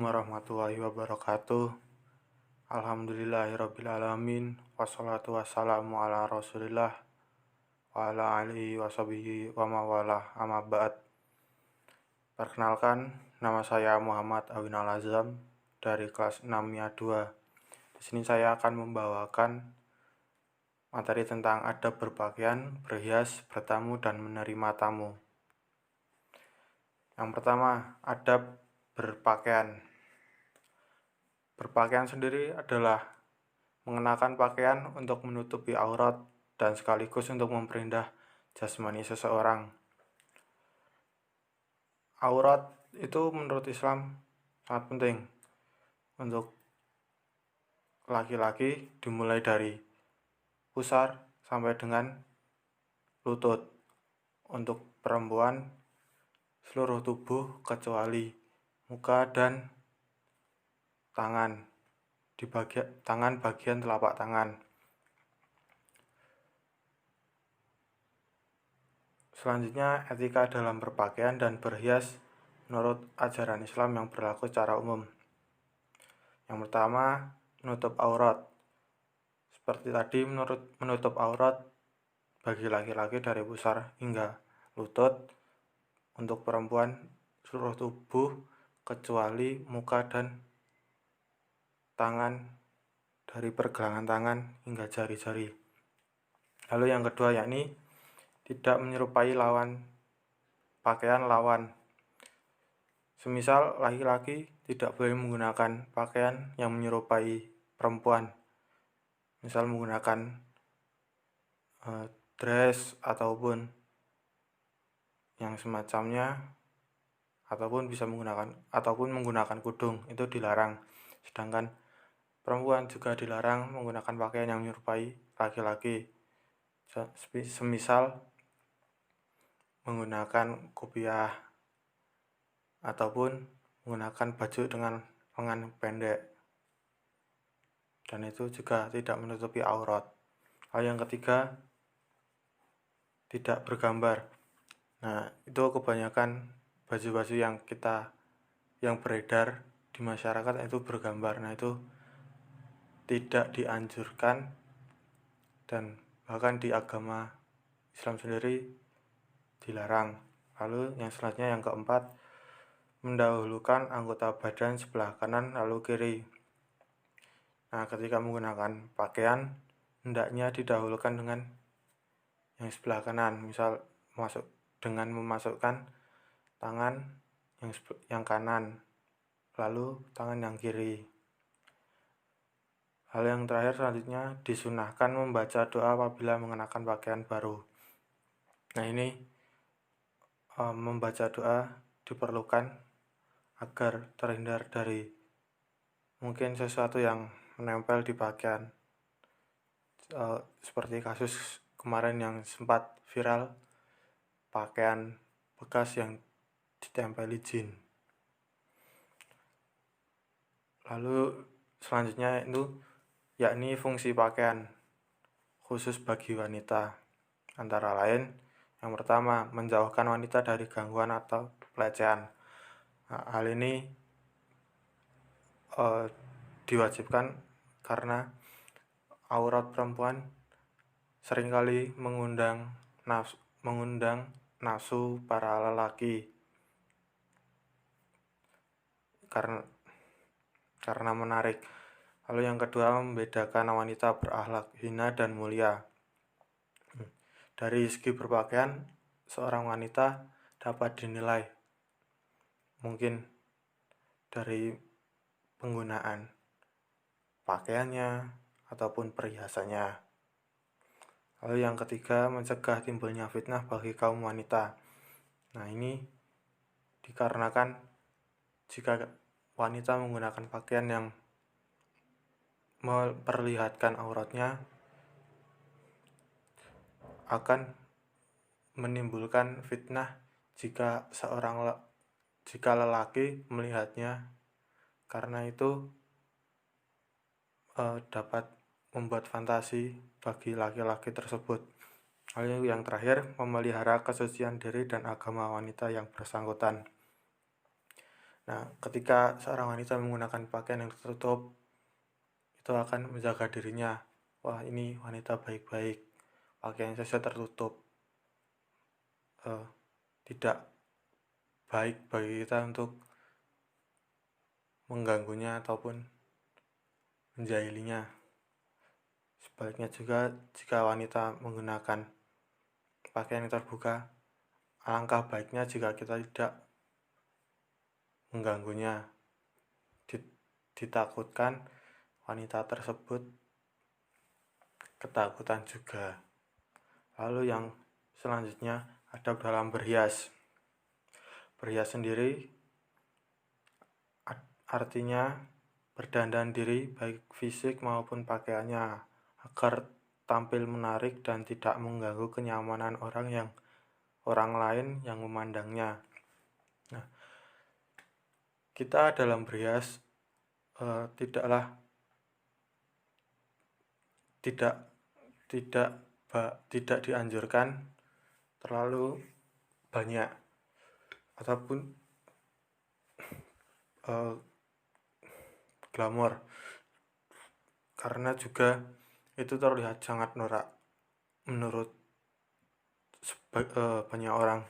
warahmatullahi wabarakatuh. Alhamdulillahirrabbilalamin. Wassalatu wassalamu ala rasulillah wa ala alihi washabihi wa mawalah amma ba'd. Perkenalkan, nama saya Muhammad Awin Al-Azam dari kelas 6 MIA 2. Di sini saya akan membawakan materi tentang adab berpakaian, berhias, bertamu, dan menerima tamu. Yang pertama, adab berpakaian. Berpakaian sendiri adalah mengenakan pakaian untuk menutupi aurat dan sekaligus untuk memperindah jasmani seseorang. Aurat itu menurut Islam sangat penting untuk laki-laki, dimulai dari pusar sampai dengan lutut. Untuk perempuan, seluruh tubuh kecuali muka dan tangan, bagian telapak tangan. Selanjutnya, etika dalam berpakaian dan berhias menurut ajaran Islam yang berlaku secara umum. Yang pertama, menutup aurat. Seperti tadi, menutup aurat bagi laki-laki dari pusar hingga lutut. Untuk perempuan, seluruh tubuh kecuali muka dan tangan, dari pergelangan tangan hingga jari-jari. Lalu yang kedua, yakni tidak menyerupai pakaian lawan. Semisal laki-laki tidak boleh menggunakan pakaian yang menyerupai perempuan, misal menggunakan dress ataupun yang semacamnya, ataupun menggunakan kudung, itu dilarang. Sedangkan perempuan juga dilarang menggunakan pakaian yang menyerupai laki-laki, semisal menggunakan kopiah ataupun menggunakan baju dengan lengan pendek, dan itu juga tidak menutupi aurat. Lalu yang ketiga, tidak bergambar. Nah, itu kebanyakan baju-baju yang beredar di masyarakat itu bergambar. Nah, itu tidak dianjurkan, dan bahkan di agama Islam sendiri dilarang. Lalu yang selanjutnya, yang keempat, mendahulukan anggota badan sebelah kanan lalu kiri. Nah, ketika menggunakan pakaian, hendaknya didahulukan dengan yang sebelah kanan, misal dengan memasukkan tangan yang kanan, lalu tangan yang kiri. Hal yang terakhir, selanjutnya disunahkan membaca doa apabila mengenakan pakaian baru. Nah, ini membaca doa diperlukan agar terhindar dari mungkin sesuatu yang menempel di pakaian, seperti kasus kemarin yang sempat viral, pakaian bekas yang ditempeli jin. Lalu selanjutnya itu yakni fungsi pakaian khusus bagi wanita, antara lain yang pertama, menjauhkan wanita dari gangguan atau pelecehan. Nah, hal ini diwajibkan karena aurat perempuan seringkali mengundang nafsu para lelaki karena menarik. Lalu yang kedua, membedakan wanita berakhlak hina dan mulia. Dari segi berpakaian, seorang wanita dapat dinilai mungkin dari penggunaan pakaiannya ataupun perhiasannya. Lalu yang ketiga, mencegah timbulnya fitnah bagi kaum wanita. Nah, ini dikarenakan jika wanita menggunakan pakaian yang memperlihatkan auratnya, akan menimbulkan fitnah jika lelaki melihatnya, karena itu dapat membuat fantasi bagi laki-laki tersebut. Lalu yang terakhir, memelihara kesucian diri dan agama wanita yang bersangkutan. Nah, ketika seorang wanita menggunakan pakaian yang tertutup, itu akan menjaga dirinya. Wah, ini wanita baik-baik, pakaian saja tertutup. Tidak baik bagi kita untuk mengganggunya ataupun menjahilinya. Sebaliknya juga, jika wanita menggunakan pakaian yang terbuka, alangkah baiknya jika kita tidak mengganggunya. Ditakutkan wanita tersebut ketakutan juga. Lalu yang selanjutnya, adab dalam berhias. Berhias sendiri artinya berdandan diri baik fisik maupun pakaiannya agar tampil menarik dan tidak mengganggu kenyamanan orang lain yang memandangnya. Nah, kita dalam berhias tidak dianjurkan terlalu banyak ataupun glamor, karena juga itu terlihat sangat norak menurut banyak orang.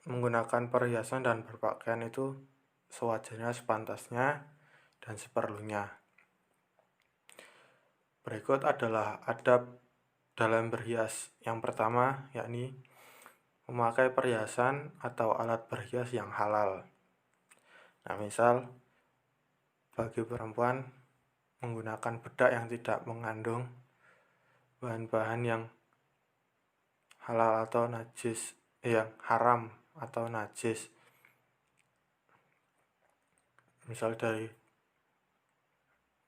Menggunakan perhiasan dan berpakaian itu sewajarnya, sepantasnya, dan seperlunya. Berikut adalah adab dalam berhias. Yang pertama, yakni memakai perhiasan atau alat berhias yang halal. Nah, misal bagi perempuan menggunakan bedak yang tidak mengandung bahan-bahan yang halal atau najis, yang haram atau najis, misal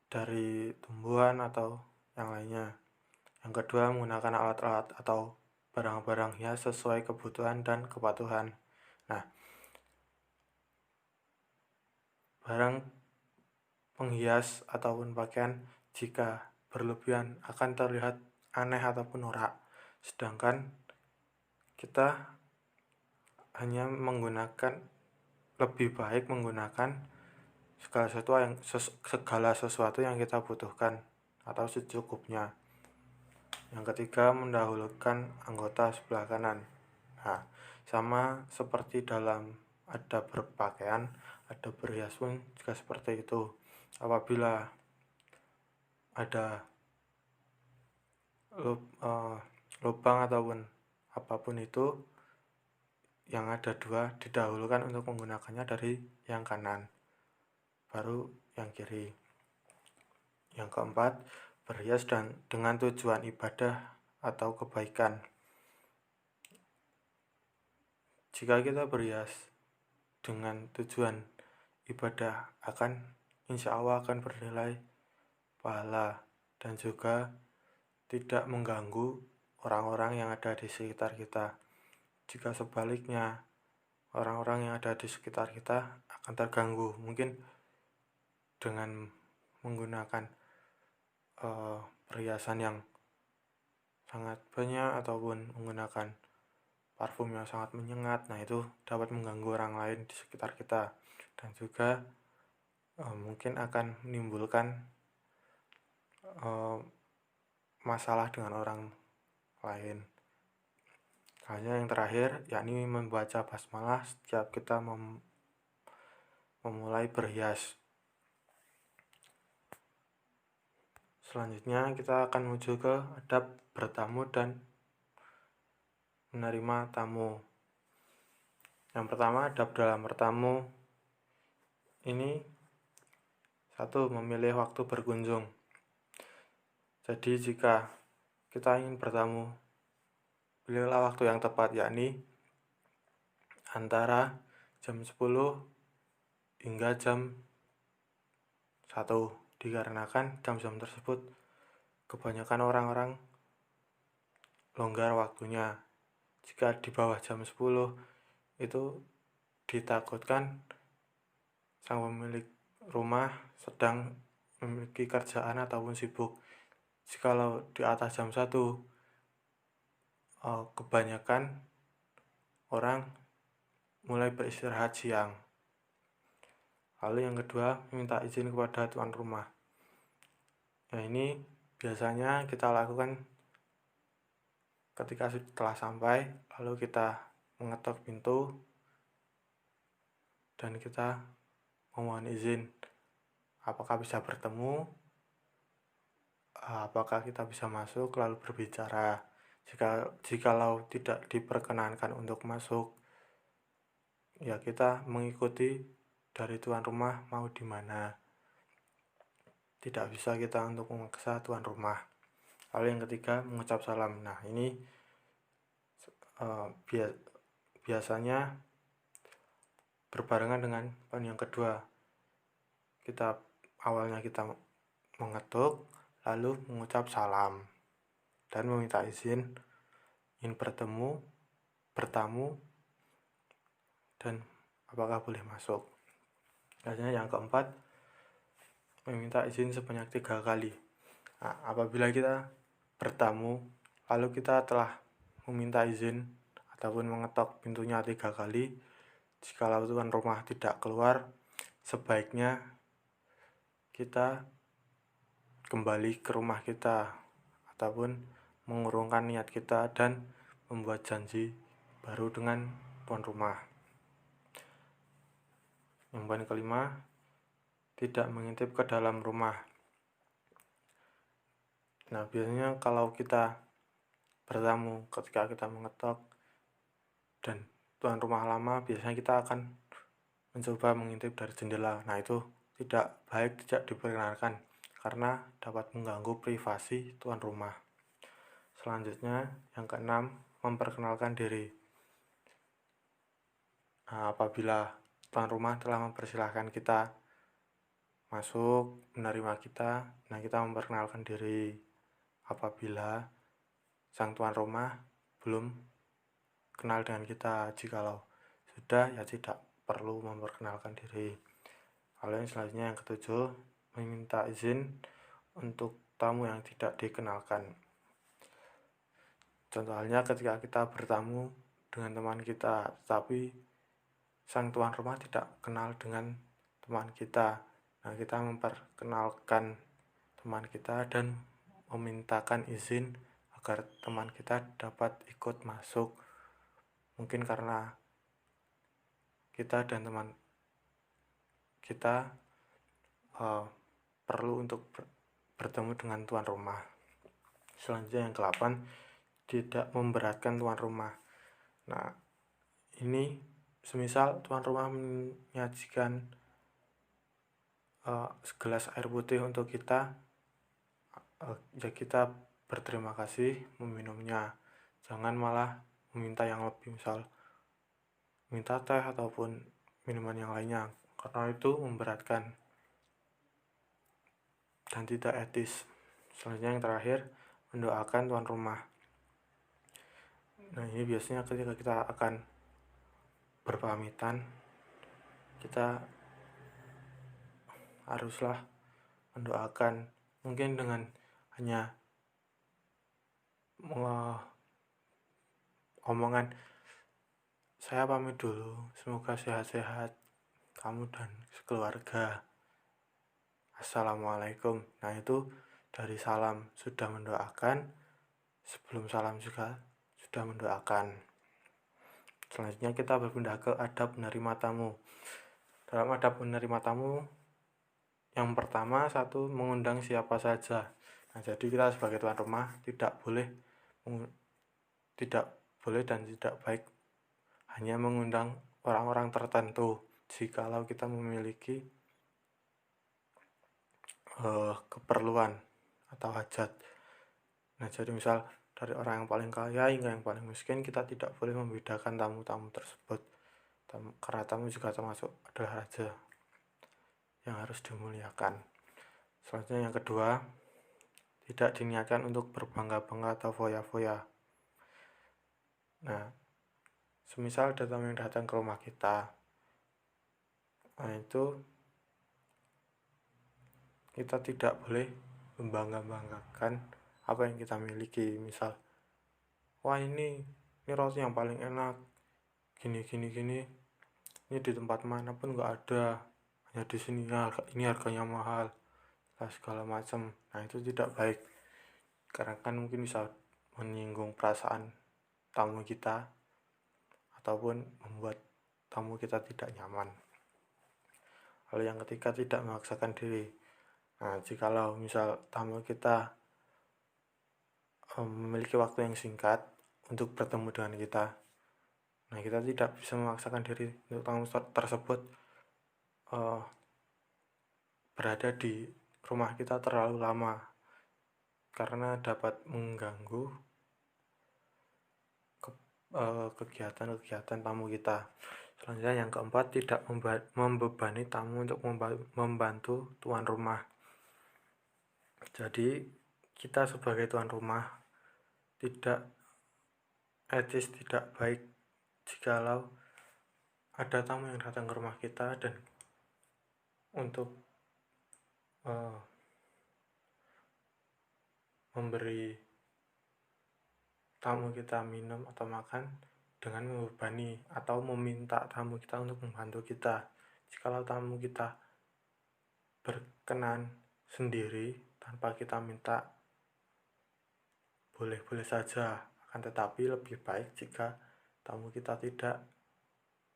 dari tumbuhan atau yang lainnya. Yang kedua, menggunakan alat-alat atau barang-barang hias sesuai kebutuhan dan kepatuhan. Nah, barang penghias ataupun pakaian jika berlebihan akan terlihat aneh ataupun norak, sedangkan kita hanya lebih baik menggunakan segala sesuatu yang kita butuhkan atau secukupnya. Yang ketiga, mendahulukan anggota sebelah kanan. Nah, sama seperti dalam adab berpakaian, adab berhias pun juga seperti itu. Apabila ada lubang ataupun apapun itu, yang ada dua, didahulukan untuk menggunakannya dari yang kanan, baru yang kiri. Yang keempat, berhias dengan tujuan ibadah atau kebaikan. Jika kita berhias dengan tujuan ibadah, insya Allah akan bernilai pahala dan juga tidak mengganggu orang-orang yang ada di sekitar kita. Jika sebaliknya, orang-orang yang ada di sekitar kita akan terganggu, mungkin dengan menggunakan perhiasan yang sangat banyak ataupun menggunakan parfum yang sangat menyengat. Nah, itu dapat mengganggu orang lain di sekitar kita dan juga mungkin akan menimbulkan masalah dengan orang lain. Hanya yang terakhir, yakni membaca basmalah setiap kita memulai berhias. Selanjutnya kita akan menuju ke adab bertamu dan menerima tamu. Yang pertama, adab dalam bertamu ini, 1. Memilih waktu berkunjung. Jadi jika kita ingin bertamu, pilihlah waktu yang tepat, yakni antara jam 10 hingga jam 1, dikarenakan jam-jam tersebut kebanyakan orang-orang longgar waktunya. Jika di bawah jam 10 itu ditakutkan sang pemilik rumah sedang memiliki kerjaan ataupun sibuk. Jikalau di atas jam 1, kebanyakan orang mulai beristirahat siang. Lalu yang kedua, meminta izin kepada tuan rumah. Nah, ini biasanya kita lakukan ketika setelah sampai, lalu kita mengetok pintu dan kita memohon izin apakah bisa bertemu, apakah kita bisa masuk lalu berbicara. Jikalau tidak diperkenankan untuk masuk, ya kita mengikuti dari tuan rumah mau di mana. Tidak bisa kita untuk memaksa tuan rumah. Lalu yang ketiga, mengucap salam. Nah, ini biasanya berbarengan dengan poin yang kedua. Awalnya kita mengetuk, lalu mengucap salam dan meminta izin ingin bertamu, dan apakah boleh masuk. Biasanya yang keempat, meminta izin sebanyak 3 kali. Nah, apabila kita bertamu, lalu kita telah meminta izin ataupun mengetok pintunya 3 kali, jikalau tuan rumah tidak keluar, sebaiknya kita kembali ke rumah kita ataupun mengurungkan niat kita dan membuat janji baru dengan tuan rumah. Yang poin kelima, tidak mengintip ke dalam rumah. Nah, biasanya kalau kita bertamu, ketika kita mengetok dan tuan rumah lama, biasanya kita akan mencoba mengintip dari jendela. Nah, itu tidak baik, tidak diperkenankan karena dapat mengganggu privasi tuan rumah. Selanjutnya, yang keenam, memperkenalkan diri. Nah, apabila tuan rumah telah mempersilahkan kita masuk, menerima kita, nah kita memperkenalkan diri. Apabila sang tuan rumah belum kenal dengan kita, jikalau sudah, ya tidak perlu memperkenalkan diri. Lalu yang selanjutnya, yang ketujuh, meminta izin untuk tamu yang tidak dikenalkan. Contohnya ketika kita bertamu dengan teman kita, tetapi sang tuan rumah tidak kenal dengan teman kita. Nah, kita memperkenalkan teman kita dan memintakan izin agar teman kita dapat ikut masuk. Mungkin karena kita dan teman kita perlu untuk bertemu dengan tuan rumah. Selanjutnya yang ke-8, tidak memberatkan tuan rumah. Nah, ini semisal tuan rumah menyajikan segelas air putih untuk kita, ya kita berterima kasih meminumnya. Jangan malah meminta yang lebih, misal minta teh ataupun minuman yang lainnya, karena itu memberatkan dan tidak etis. Selanjutnya yang terakhir, mendoakan tuan rumah. Nah, ini biasanya ketika kita akan berpamitan, kita haruslah mendoakan, mungkin dengan hanya omongan, saya pamit dulu, semoga sehat-sehat kamu dan sekeluarga, assalamualaikum. Nah, itu dari salam sudah mendoakan, sebelum salam juga sudah mendoakan. Selanjutnya kita berpindah ke adab menerima tamu. Dalam adab menerima tamu, yang pertama, satu, mengundang siapa saja. Nah, jadi kita sebagai tuan rumah tidak boleh dan tidak baik hanya mengundang orang-orang tertentu jikalau kita memiliki keperluan atau hajat. Nah, jadi misal dari orang yang paling kaya hingga yang paling miskin, kita tidak boleh membedakan tamu-tamu tersebut, karena tamu juga termasuk adalah raja yang harus dimuliakan. Selanjutnya yang kedua, tidak diniatkan untuk berbangga-bangga atau foya-foya. Nah, semisal ada tamu yang datang ke rumah kita, nah itu kita tidak boleh membangga-banggakan apa yang kita miliki. Misal, wah ini roti yang paling enak, gini. ini di tempat mana pun nggak ada, hanya di sini ini harganya mahal, segala macam. Nah, itu tidak baik, karena kan mungkin bisa menyinggung perasaan tamu kita ataupun membuat tamu kita tidak nyaman. Hal yang ketiga, tidak memaksakan diri. Nah, jikalau misal tamu kita memiliki waktu yang singkat untuk bertemu dengan kita, nah kita tidak bisa memaksakan diri untuk tamu tersebut berada di rumah kita terlalu lama, karena dapat mengganggu kegiatan-kegiatan tamu kita. Selanjutnya yang keempat, tidak membebani tamu untuk membantu tuan rumah. Jadi kita sebagai tuan rumah tidak etis, tidak baik jikalau ada tamu yang datang ke rumah kita dan untuk memberi tamu kita minum atau makan dengan membebani atau meminta tamu kita untuk membantu kita. Jikalau tamu kita berkenan sendiri tanpa kita minta, boleh-boleh saja, akan tetapi lebih baik jika tamu kita tidak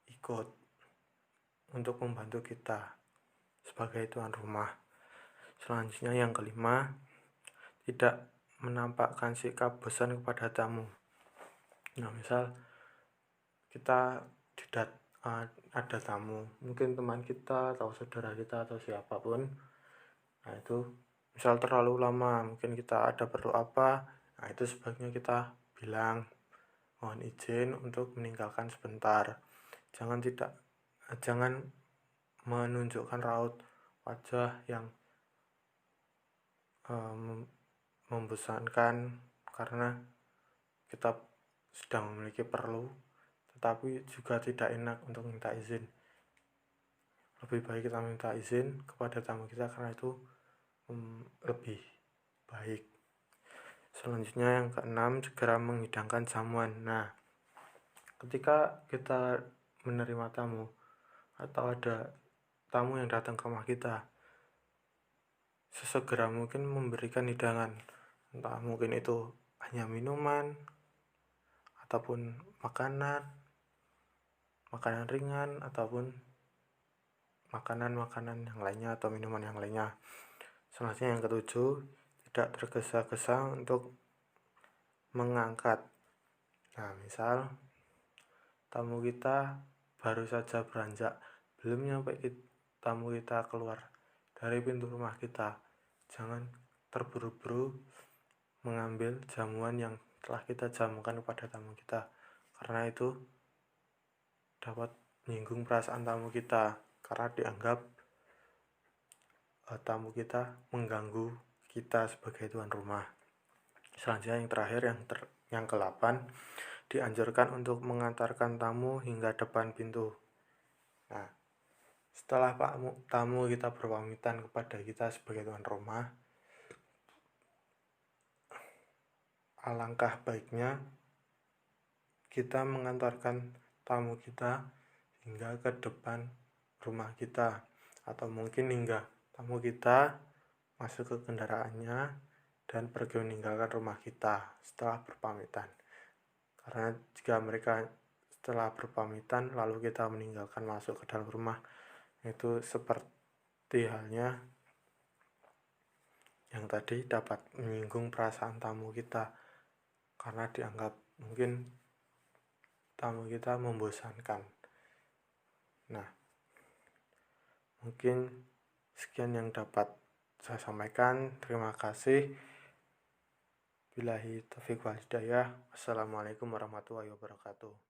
ikut untuk membantu kita sebagai tuan rumah. Selanjutnya yang kelima, tidak menampakkan sikap bosan kepada tamu. Nah, misal kita ada tamu, mungkin teman kita atau saudara kita atau siapapun. Nah, itu misal terlalu lama, mungkin kita ada perlu apa, nah itu sebaiknya kita bilang mohon izin untuk meninggalkan sebentar. Jangan menunjukkan raut wajah yang membosankan karena kita sedang memiliki perlu, tetapi juga tidak enak untuk minta izin. Lebih baik kita minta izin kepada tamu kita, karena itu lebih baik. Selanjutnya yang keenam, segera menghidangkan jamuan. Nah, ketika kita menerima tamu atau ada tamu yang datang ke rumah kita, sesegera mungkin memberikan hidangan, entah mungkin itu hanya minuman ataupun makanan ringan ataupun makanan yang lainnya atau minuman yang lainnya. Selanjutnya yang ketujuh, tidak tergesa-gesa untuk mengangkat. Nah, misal tamu kita baru saja beranjak, belum nyampe tamu kita keluar dari pintu rumah kita, jangan terburu-buru mengambil jamuan yang telah kita jamukan kepada tamu kita, karena itu dapat menyinggung perasaan tamu kita, karena dianggap tamu kita mengganggu kita sebagai tuan rumah. Selanjutnya yang terakhir, yang ke-8, dianjurkan untuk mengantarkan tamu hingga depan pintu. Nah, setelah tamu kita berpamitan kepada kita sebagai tuan rumah, alangkah baiknya kita mengantarkan tamu kita hingga ke depan rumah kita, atau mungkin hingga tamu kita masuk ke kendaraannya dan pergi meninggalkan rumah kita setelah berpamitan. Karena jika mereka setelah berpamitan lalu kita meninggalkan masuk ke dalam rumah, itu seperti halnya yang tadi, dapat menyinggung perasaan tamu kita, karena dianggap mungkin tamu kita membosankan. Nah, mungkin sekian yang dapat saya sampaikan. Terima kasih. Billahi taufiq wal hidayah. Wassalamualaikum warahmatullahi wabarakatuh.